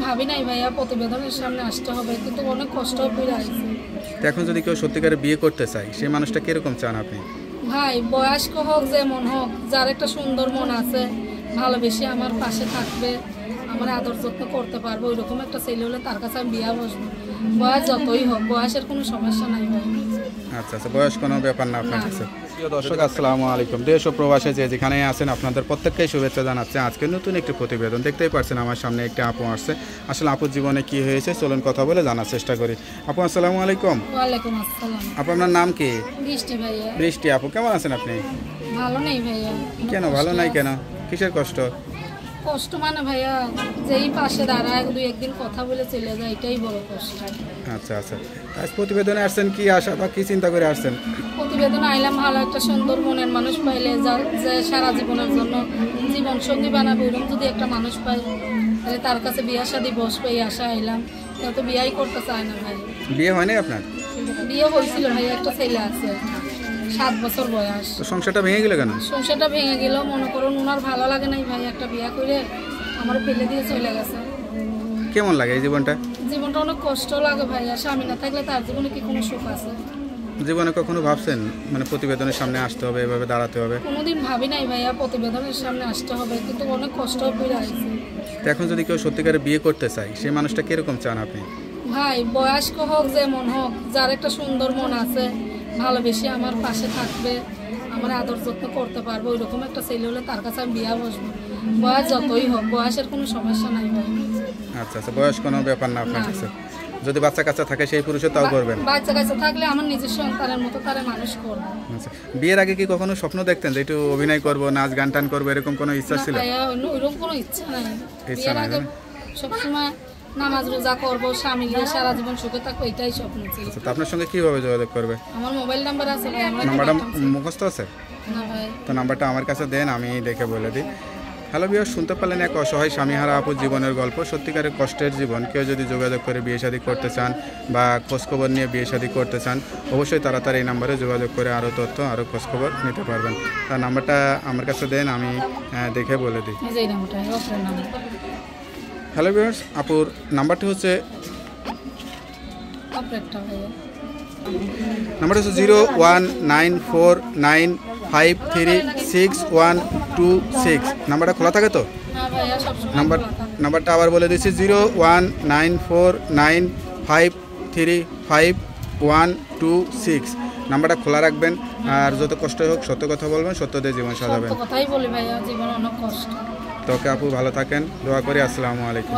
ভাবি নাই ভাইয়া প্রতিবেদনের সামনে আসতে হবে, কিন্তু অনেক কষ্ট করে আসছি। এখন যদি কেউ সত্যিকারে বিয়ে করতে চায় সেই মানুষটা কিরকম চান আপনি? ভাই বয়স্ক হোক যেমন হোক, যার একটা সুন্দর মন আছে, ভালোবেসে আমার পাশে থাকবে, আমার আদর যত্ন করতে পারবে, ওইরকম একটা ছেলে হলে তার কাছে আমি বিয়া বসবো। বয়স যতই হোক, বয়সের কোনো সমস্যা নাই ভাই। আচ্ছা আচ্ছা, বয়স কোনো ব্যাপার না আপনার কাছে। প্রিয় দর্শক, আসসালামু আলাইকুম। দেশ ও প্রবাসে যে যেখানে আছেন আপনাদের প্রত্যেককেই শুভেচ্ছা জানাচ্ছে। আজকে নতুন একটি প্রতিবেদন দেখতেই পাচ্ছেন, আমার সামনে একটি আপু আসছে। আসলে আপুর জীবনে কি হয়েছে চলুন কথা বলে জানার চেষ্টা করি। আপু আসসালামু আলাইকুম। ওয়ালাইকুম আসসালাম। আপু আপনার নাম কি? বৃষ্টি ভাইয়া। বৃষ্টি আপু, কেমন আছেন আপনি? ভালো নেই ভাইয়া। কেন ভালো নাই কেন? কিসের কষ্ট? কষ্ট মানে ভাইয়া, যেই পাশে দাঁড়ায় দুই একদিন কথা বলে চলে যায়, এটাই বড় কষ্ট। আচ্ছা আচ্ছা, আজ প্রতিবেদনে আসছেন কি আশা বা কি চিন্তা করে আসছেন? প্রতিবেদন আইলাম ভালো একটা সুন্দর মনের মানুষ পাইলে, যে সারা জীবনের জন্য জীবন সঙ্গী বানাবে, এরকম যদি একটা মানুষ পাই তাহলে তার কাছে বিয়ে শাদী বসবে, এই আশা আইলাম। কেউ তো বিয়াই করতে চায় না ভাই। বিয়ে হয় নাই আপনার? বিয়ে হয়েছিল ভাই, একটা ছেলে আছে, 7 বছর বয়স। তো সংসারটা ভেঙে গেল কেন? সংসারটা ভেঙে গেল, মনে করুন ওনার ভালো লাগে নাই ভাই, একটা বিয়ে করে আমার ফেলে দিয়ে চলে গেছে। কেমন লাগে এই জীবনটা? জীবনটা অনেক কষ্ট লাগে ভাইয়া, স্বামী না থাকলে তার জীবনে কি কোনো সুখ আছে? জীবনে কখনো ভাবছেন মানে প্রতিবেদনের সামনে আসতে হবে, এভাবে দাঁড়াতে হবে? কোনোদিন ভাবি নাই ভাইয়া প্রতিবেদনের সামনে আসতে হবে, কিন্তু অনেক কষ্ট করে আসছি। তো এখন যদি কেউ সত্যিকারে বিয়ে করতে চায় সেই মানুষটা কিরকম চান আপনি? ভাই বয়স্ক হোক যেমন হোক, যার একটা সুন্দর মন আছে, ভালোবেসে আমার পাশে থাকবে, আমার আদর যত্ন করতে পারবে, ওইরকম একটা ছেলে হলে তার কাছে আমি বিয়া বসবো। বয়স যতই হোক, বয়সের কোনো সমস্যা নাই ভাই। আচ্ছা আচ্ছা, বয়স কোনো ব্যাপার না আপনার কাছে? যদি বাচ্চা কাচ্চা থাকে সেই পুরুষও তাও করবেন? বাচ্চা কাচ্চা থাকলে আমার নিজের সন্তানের মতো তারা মানুষ করবো। আচ্ছা, বিয়ের আগে কি কখনো স্বপ্ন দেখতেন যে একটু অভিনয় করবো, নাচ গান টান করবো, এরকম কোনো ইচ্ছা ছিল? ওইরকম কোনো ইচ্ছা নাই। ইচ্ছা নাই? সবসময় নামাজ রোজা করবো, স্বামী নিয়ে সারা জীবন সুখে থাকবো, এটাই স্বপ্ন ছিল। তো আপনার সঙ্গে কিভাবে যোগাযোগ করবে? আমার মোবাইল নাম্বার আছে ভাই। নাম্বারটা মুখস্থ আছে? না ভাই। তো নাম্বারটা আমার কাছে দেন, আমি দেখে বলে দিই। হ্যালো ভিউয়ার্স, শুনতে পারলেন এক অসহায় স্বামীহারা আপুর জীবনের গল্প। সত্যিকারের কষ্টের জীবন। কেউ যদি যোগাযোগ করে বিয়ে শাদী করতে চান বা খোঁজখবর নিয়ে বিয়ে শাদী করতে চান, অবশ্যই তাড়াতাড়ি এই নাম্বারে যোগাযোগ করে আরও তথ্য, আরও খোঁজখবর নিতে পারবেন। তার নাম্বারটা আমার কাছে দেন, আমি দেখে বলে দিই। হ্যালো ভিউয়ার্স, আপুর নাম্বারটি হচ্ছে নাম্বারটা হচ্ছে 01949536126। নাম্বারটা খোলা থাকে তো? নাম্বারটা আবার বলে দিচ্ছি, 01949535126। নাম্বারটা খোলা রাখবেন, আর যত কষ্ট হোক সত্য কথা বলবেন, সত্য দিয়ে জীবন সাজাবেন। কথাই বলি ভাইয়া, জীবন অনেক কষ্ট। তোকে আপু ভালো থাকেন, দোয়া করি। আসসালামু আলাইকুম।